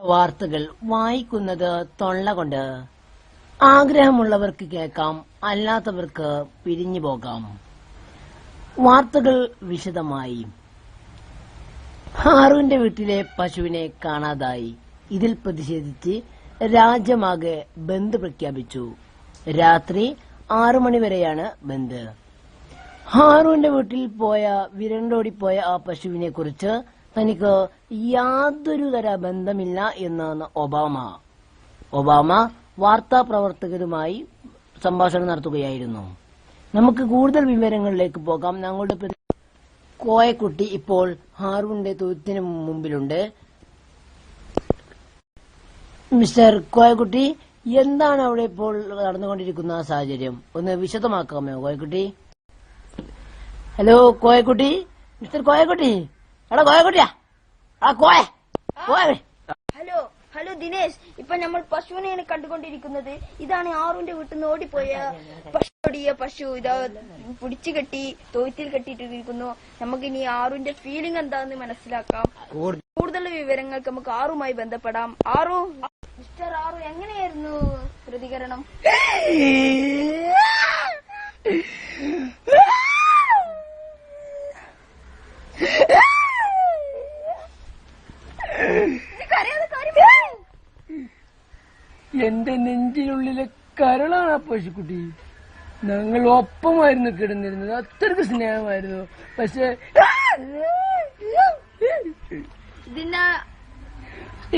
വാർത്തകൾ വായിക്കുന്നത് തൊള്ള കൊണ്ട്. ആഗ്രഹമുള്ളവർക്ക് കേൾക്കാം, അല്ലാത്തവർക്ക് പിരിഞ്ഞു പോകാം. വാർത്തകൾ വിശദമായി. ഹാറൂന്റെ വീട്ടിലെ പശുവിനെ കാണാതായി. ഇതിൽ പ്രതിഷേധിച്ച് രാജ്യമാകെ ബന്ദ് പ്രഖ്യാപിച്ചു. രാത്രി 6 മണിവരെയാണ് ബന്ദ്. ഹാറൂന്റെ വീട്ടിൽ വിരണ്ടോടിപ്പോയ ആ പശുവിനെ കുറിച്ച് തനിക്ക് യാതൊരു തര ബന്ധമില്ല എന്നാണ് ഒബാമ വാർത്താപ്രവർത്തകരുമായി സംഭാഷണം നടത്തുകയായിരുന്നു. നമുക്ക് കൂടുതൽ വിവരങ്ങളിലേക്ക് പോകാം. ഞങ്ങളുടെ കോയക്കുട്ടി ഇപ്പോൾ ഹാറൂന്റെ തൊഴുത്തിന് മുമ്പിലുണ്ട്. മിസ്റ്റർ കോയക്കുട്ടി, എന്താണ് അവിടെ ഇപ്പോൾ നടന്നുകൊണ്ടിരിക്കുന്ന സാഹചര്യം? ഒന്ന് വിശദമാക്കാമോ കോയക്കുട്ടി? Hello Koyakutty, mister Koyakutty. എടാ കോയക്കുട്ടിയാ, ഹലോ ദിനേശ്, ഇപ്പൊ നമ്മൾ പശുവിനെയാണ് കണ്ടുകൊണ്ടിരിക്കുന്നത്. ഇതാണ് ആറുന്റെ വീട്ടിൽ നിന്ന് ഓടിപ്പോയ പശു. ഇതാ പിടിച്ചു കെട്ടി തൊഴുത്തിൽ കെട്ടിയിട്ടിരിക്കുന്നു. നമുക്കിനി ആറുന്റെ ഫീലിംഗ് എന്താന്ന് മനസ്സിലാക്കാം. കൂടുതൽ വിവരങ്ങൾക്ക് നമുക്ക് ആറുമായി ബന്ധപ്പെടാം. മിസ്റ്റർ ആറു, എങ്ങനെയായിരുന്നു പ്രതികരണം? എന്റെ നെഞ്ചിനുള്ളിലെ കരളാണ് ആ പശുക്കുട്ടി. ഞങ്ങൾ ഒപ്പമായിരുന്നു കിടന്നിരുന്നത്, അത്രക്ക് സ്നേഹമായിരുന്നു. പക്ഷെ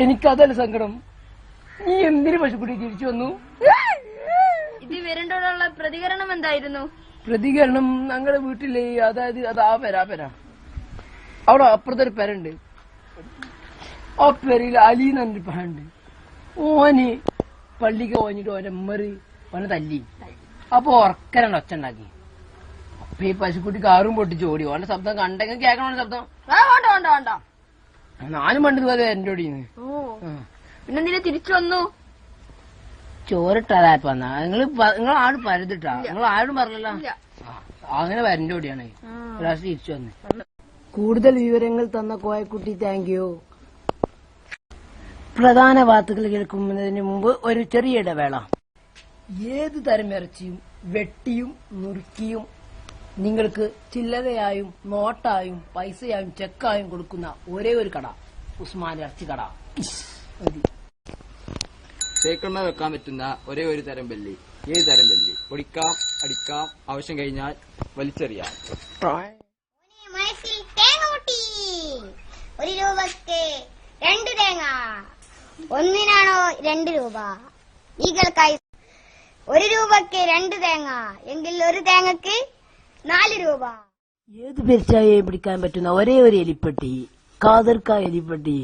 എനിക്കതല്ല സങ്കടം. നീ എന്തിനു പശുക്കുട്ടി തിരിച്ചു വന്നു? ഇത് വരേണ്ടോടുള്ള പ്രതികരണം എന്തായിരുന്നു? പ്രതികരണം ഞങ്ങളുടെ വീട്ടിലെ, അതായത് അത് ആ പെര അവിടെ അപ്പുറത്തൊരു പെരുണ്ട്. ആ പെരയിൽ അലി എന്നൊരു പണ്ട് ഓന് പള്ളിക്ക് പോഞ്ഞിട്ട് ഓന്റെ ഉമ്മറി ഓനെ തല്ലി. അപ്പൊ ഉറക്കരണ്ട് ഒച്ച ഉണ്ടാക്കി. അപ്പൊ ഈ പശുക്കുട്ടി കാറും പൊട്ടിച്ച് ഓടി. ഓന്റെ ശബ്ദം കണ്ടെങ്കിൽ കേൾക്കണ ശബ്ദം. നാലും പണ്ട് പോലെ എന്റെ ഓടിന്ന്. പിന്നെ തിരിച്ചു വന്നു. ചോറിട്ടാതായപ്പ വന്നാ നിങ്ങൾ ആട് പരുതിട്ടാ? നിങ്ങൾ ആരും പറഞ്ഞല്ലോ. അങ്ങനെ വരന്റെ ഓടിയാണ് തിരിച്ചു വന്ന്. കൂടുതൽ വിവരങ്ങൾ തന്ന കോയക്കുട്ടി താങ്ക് യു. പ്രധാന വാർത്തകൾ കേൾക്കുന്നതിന് മുമ്പ് ഒരു ചെറിയ ഇടവേള. ഏത് തരം ഇറച്ചിയും വെട്ടിയും നുറുക്കിയും നിങ്ങൾക്ക് ചില്ലറയായും നോട്ടായും പൈസയായും ചെക്കായും കൊടുക്കുന്ന ഒരേ ഒരു കട ഉസ്മാൻ ഇറച്ചി കട. സൈക്കിളിന്മേൽ വെക്കാൻ പറ്റുന്ന ഒരേ ഒരു തരം ബെല്ലി. ഏത് തരം ബെല്ലി? പൊടിക്കാം, അടിക്കാം, ആവശ്യം കഴിഞ്ഞാൽ വലിച്ചെറിയാം. ഒരു രൂപക്ക് 2 തേങ്ങ. ഒന്നിനാണോ 2 രൂപ? ഈകൾക്കായി 1 രൂപക്ക് 2 തേങ്ങ എങ്കിൽ 1 തേങ്ങക്ക് 4 രൂപ. ഏത് പെരിച്ചായയും പിടിക്കാൻ പറ്റുന്ന ഒരേ ഒരു എലിപ്പെട്ടി, ഖാദർക്ക എലിപ്പെട്ടി.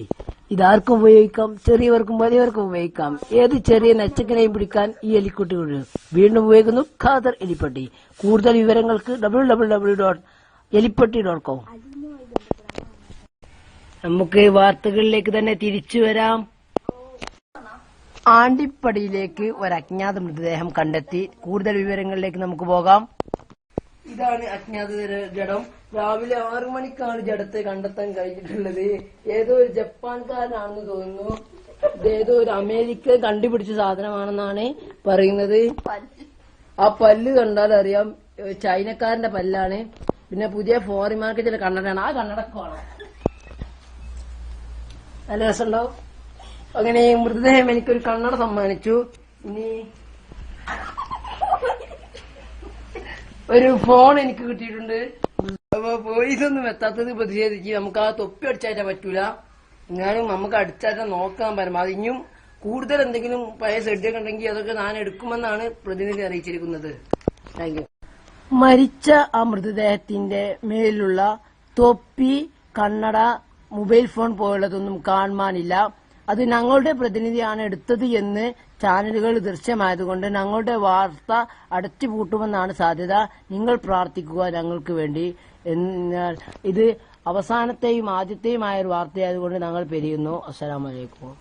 ഇതാർക്കും ഉപയോഗിക്കാം, ചെറിയവർക്കും വലിയവർക്കും ഉപയോഗിക്കാം. ഏത് ചെറിയ നച്ചക്കനെയും പിടിക്കാൻ ഈ എലിക്കുട്ടി വീണ്ടും ഉപയോഗിക്കുന്നു ഖാദർ എലിപ്പെട്ടി. കൂടുതൽ വിവരങ്ങൾക്ക് www.elippetti.com. നമുക്ക് വാർത്തകളിലേക്ക് തന്നെ തിരിച്ചു വരാം. ആണ്ടിപ്പടിയിലേക്ക് ഒരു അജ്ഞാത മൃതദേഹം കണ്ടെത്തി. കൂടുതൽ വിവരങ്ങളിലേക്ക് നമുക്ക് പോകാം. ഇതാണ് അജ്ഞാത ജഡം. രാവിലെ 6 മണിക്കാണ് ജഡത്തെ കണ്ടെത്താൻ കഴിഞ്ഞിട്ടുള്ളത്. ഏതോ ഒരു ജപ്പാൻകാരനാണെന്ന് തോന്നുന്നു. ഏതോ ഒരു അമേരിക്ക കണ്ടുപിടിച്ച സാധനമാണെന്നാണ് പറയുന്നത്. ആ പല്ല് കണ്ടാൽ അറിയാം ചൈനക്കാരന്റെ പല്ലാണ്. പിന്നെ പുതിയ ഫോറിൻ മാർക്കറ്റിലെ കണ്ണടയാണ്. ആ കണ്ണടക്കമാണ്. നല്ല രസമുണ്ടാവും. അങ്ങനെ മൃതദേഹം എനിക്കൊരു കണ്ണട സമ്മാനിച്ചു. ഇനി ഒരു ഫോൺ എനിക്ക് കിട്ടിയിട്ടുണ്ട്. അപ്പൊ പോലീസൊന്നും എത്താത്തത് പ്രതിഷേധിച്ച് നമുക്ക് ആ തൊപ്പി അടിച്ചാറ്റാൻ പറ്റൂല. എന്നാലും നമുക്ക് അടിച്ചാറ്റാൻ നോക്കാൻ പരമാവധി. ഇനിയും കൂടുതൽ എന്തെങ്കിലും പഴയ സെഡൊക്കെ ഉണ്ടെങ്കിൽ അതൊക്കെ ഞാൻ എടുക്കുമെന്നാണ് പ്രതിനിധി അറിയിച്ചിരിക്കുന്നത്. Thank you. മരിച്ച ആ മൃതദേഹത്തിന്റെ മേലുള്ള തൊപ്പി, കണ്ണട, മൊബൈൽ ഫോൺ പോലുള്ളതൊന്നും കാണാനില്ല. അത് ഞങ്ങളുടെ പ്രതിനിധിയാണ് എടുത്തത് എന്ന് ചാനലുകൾ ദൃശ്യമായതുകൊണ്ട് ഞങ്ങളുടെ വാർത്ത അടച്ചുപൂട്ടുമെന്നാണ് സാധ്യത. നിങ്ങൾ പ്രാർത്ഥിക്കുക ഞങ്ങൾക്ക് വേണ്ടി. എന്നാൽ ഇത് അവസാനത്തെയും ആദ്യത്തെയുമായ ഒരു വാർത്തയായതുകൊണ്ട് ഞങ്ങൾ പിരിയുന്നു. അസ്സലാമു അലൈക്കും.